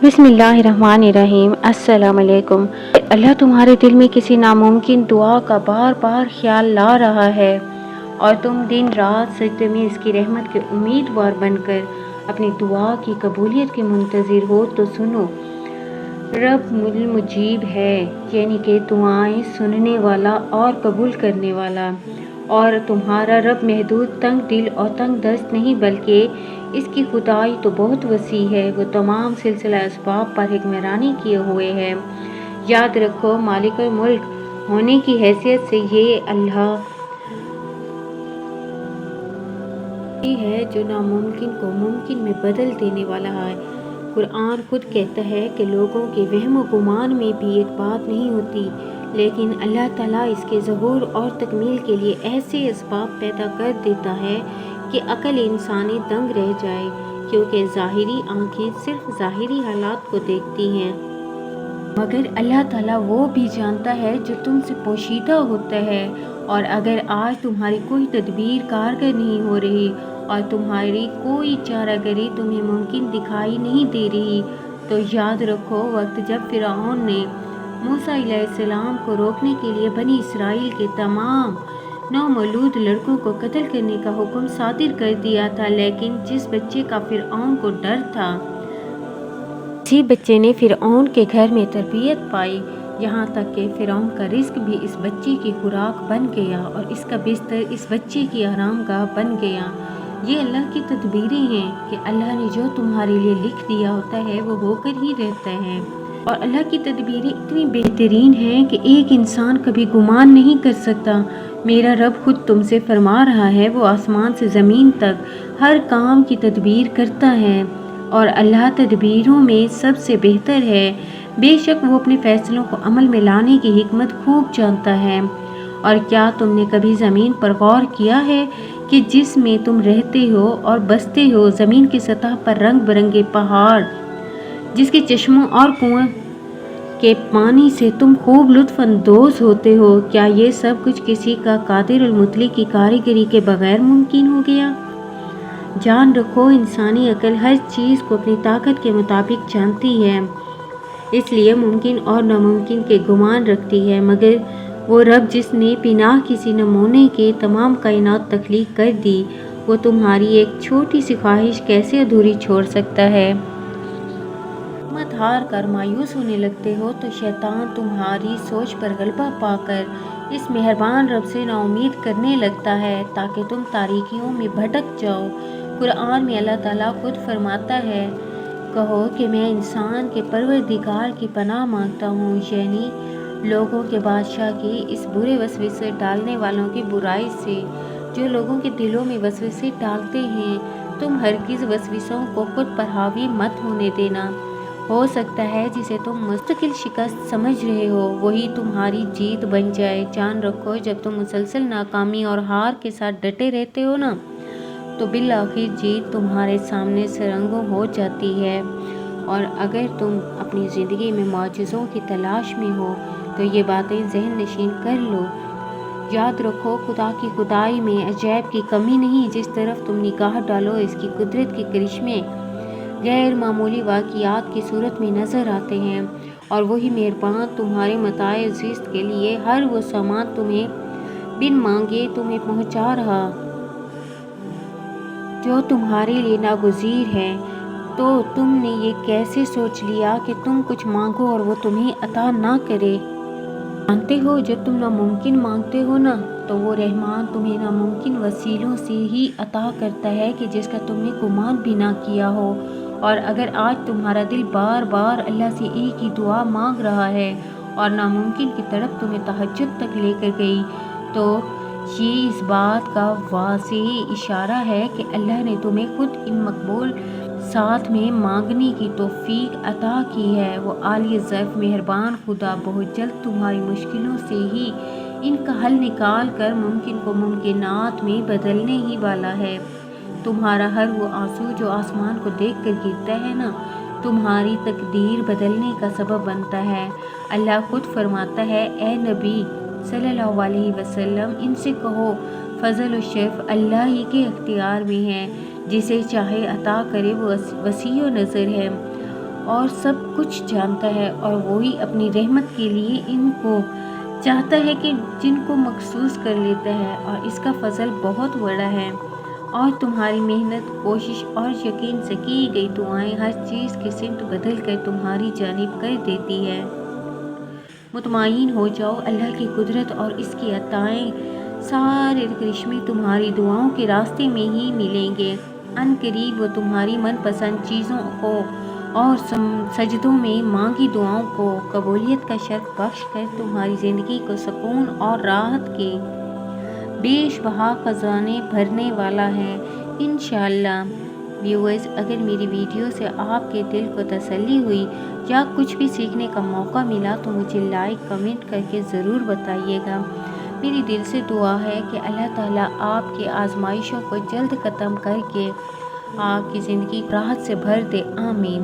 بسم اللہ الرحمن الرحیم۔ السلام علیکم۔ اللہ تمہارے دل میں کسی ناممکن دعا کا بار بار خیال لا رہا ہے اور تم دن رات سجدے میں اس کی رحمت کے امیدوار بن کر اپنی دعا کی قبولیت کے منتظر ہو تو سنو، رب المجیب ہے، یعنی کہ دعائیں سننے والا اور قبول کرنے والا۔ اور تمہارا رب محدود تنگ دل اور تنگ دست نہیں بلکہ اس کی خدائی تو بہت وسیع ہے۔ وہ تمام سلسلہ اسباب پر حکمرانی کیے ہوئے ہے۔ یاد رکھو، مالک الملک ہونے کی حیثیت سے یہ اللہ ہی ہے جو ناممکن کو ممکن میں بدل دینے والا ہے۔ قرآن خود کہتا ہے کہ لوگوں کے وہم و گمان میں بھی ایک بات نہیں ہوتی، لیکن اللہ تعالیٰ اس کے ظہور اور تکمیل کے لیے ایسے اسباب پیدا کر دیتا ہے کہ عقل انسانی دنگ رہ جائے، کیونکہ ظاہری آنکھیں صرف ظاہری حالات کو دیکھتی ہیں، مگر اللہ تعالیٰ وہ بھی جانتا ہے جو تم سے پوشیدہ ہوتا ہے۔ اور اگر آج تمہاری کوئی تدبیر کارگر نہیں ہو رہی اور تمہاری کوئی چارہ گری تمہیں ممکن دکھائی نہیں دے رہی، تو یاد رکھو وقت جب فرعون نے موسیٰ علیہ السلام کو روکنے کے لیے بنی اسرائیل کے تمام نومولود لڑکوں کو قتل کرنے کا حکم صادر کر دیا تھا، لیکن جس بچے کا فرعون کو ڈر تھا، اسی بچے نے فرعون کے گھر میں تربیت پائی، یہاں تک کہ فرعون کا رزق بھی اس بچے کی خوراک بن گیا اور اس کا بستر اس بچے کی آرام گاہ بن گیا۔ یہ اللہ کی تدبیریں ہیں کہ اللہ نے جو تمہارے لیے لکھ دیا ہوتا ہے وہ ہو کر ہی رہتا ہے، اور اللہ کی تدبیریں اتنی بہترین ہیں کہ ایک انسان کبھی گمان نہیں کر سکتا۔ میرا رب خود تم سے فرما رہا ہے، وہ آسمان سے زمین تک ہر کام کی تدبیر کرتا ہے اور اللہ تدبیروں میں سب سے بہتر ہے۔ بے شک وہ اپنے فیصلوں کو عمل میں لانے کی حکمت خوب جانتا ہے۔ اور کیا تم نے کبھی زمین پر غور کیا ہے کہ جس میں تم رہتے ہو اور بستے ہو، زمین کی سطح پر رنگ برنگے پہاڑ، جس کے چشموں اور کنویں کے پانی سے تم خوب لطف اندوز ہوتے ہو، کیا یہ سب کچھ کسی کا قادر المطلق کی کاریگری کے بغیر ممکن ہو گیا؟ جان رکھو، انسانی عقل ہر چیز کو اپنی طاقت کے مطابق جانتی ہے، اس لیے ممکن اور ناممکن کے گمان رکھتی ہے، مگر وہ رب جس نے پناہ کسی نمونے کے تمام کائنات تخلیق کر دی، وہ تمہاری ایک چھوٹی سی خواہش کیسے ادھوری چھوڑ سکتا ہے؟ ہمت ہار کر مایوس ہونے لگتے ہو تو شیطان تمہاری سوچ پر غلبہ پا کر اس مہربان رب سے نا امید کرنے لگتا ہے تاکہ تم تاریکیوں میں بھٹک جاؤ۔ قرآن میں اللہ تعالیٰ خود فرماتا ہے، کہو کہ میں انسان کے پروردگار کی پناہ مانگتا ہوں، یعنی لوگوں کے بادشاہ کی اس برے وسوسے ڈالنے والوں کی برائی سے جو لوگوں کے دلوں میں وسوسے ڈالتے ہیں۔ تم ہرگز وسوسوں کو خود پر حاوی مت ہونے دینا، ہو سکتا ہے جسے تم مستقل شکست سمجھ رہے ہو وہی تمہاری جیت بن جائے۔ جان رکھو، جب تم مسلسل ناکامی اور ہار کے ساتھ ڈٹے رہتے ہو نا، تو بالآخر جیت تمہارے سامنے سرنگوں ہو جاتی ہے۔ اور اگر تم اپنی زندگی میں معجزوں کی تلاش میں ہو تو یہ باتیں ذہن نشین کر لو۔ یاد رکھو، خدا کی خدائی میں عجائب کی کمی نہیں، جس طرف تم نگاہ ڈالو اس کی قدرت کے کرشمے غیر معمولی واقعات کی صورت میں نظر آتے ہیں، اور وہی مہربان تمہارے متاع زیست کے لیے ہر وہ سامان تمہیں بن مانگے تمہیں پہنچا رہا جو تمہارے لیے ناگزیر ہے۔ تو تم نے یہ کیسے سوچ لیا کہ تم کچھ مانگو اور وہ تمہیں عطا نہ کرے؟ جانتے ہو، جب تم ناممکن مانگتے ہو نا، تو وہ رحمان تمہیں ناممکن وسیلوں سے ہی عطا کرتا ہے کہ جس کا تم نے گمان بھی نہ کیا ہو۔ اور اگر آج تمہارا دل بار بار اللہ سے ایک ہی دعا مانگ رہا ہے اور ناممکن کی طرف تمہیں تہجد تک لے کر گئی، تو یہ اس بات کا واضح اشارہ ہے کہ اللہ نے تمہیں خود ان مقبول ساتھ میں مانگنے کی توفیق عطا کی ہے۔ وہ عالی ظرف مہربان خدا بہت جلد تمہاری مشکلوں سے ہی ان کا حل نکال کر ممکن کو ممکنات میں بدلنے ہی والا ہے۔ تمہارا ہر وہ آنسو جو آسمان کو دیکھ کر گرتا ہے نا، تمہاری تقدیر بدلنے کا سبب بنتا ہے۔ اللہ خود فرماتا ہے، اے نبی صلی اللہ علیہ وسلم، ان سے کہو، فضل و شرف اللہ ہی کے اختیار میں ہے، جسے چاہے عطا کرے، وہ وسیع و نظر ہے۔ اور سب کچھ جانتا ہے، اور وہی اپنی رحمت کے لیے ان کو چاہتا ہے کہ جن کو مخصوص کر لیتا ہے، اور اس کا فضل بہت بڑا ہے۔ اور تمہاری محنت، کوشش اور یقین سے کی گئی دعائیں ہر چیز کی سمت بدل کر تمہاری جانب کر دیتی ہے۔ مطمئن ہو جاؤ، اللہ کی قدرت اور اس کی عطائیں، سارے کرشمے تمہاری دعاؤں کے راستے میں ہی ملیں گے۔ ان قریب وہ تمہاری من پسند چیزوں کو اور سجدوں میں مانگی دعاؤں کو قبولیت کا شرف بخش کر تمہاری زندگی کو سکون اور راحت کے بیش بہا خزانے بھرنے والا ہے انشاءاللہ۔ ویورز، اگر میری ویڈیو سے آپ کے دل کو تسلی ہوئی یا کچھ بھی سیکھنے کا موقع ملا تو مجھے لائک کمنٹ کر کے ضرور بتائیے گا۔ میری دل سے دعا ہے کہ اللہ تعالیٰ آپ کی آزمائشوں کو جلد ختم کر کے آپ کی زندگی راحت سے بھر دے، آمین۔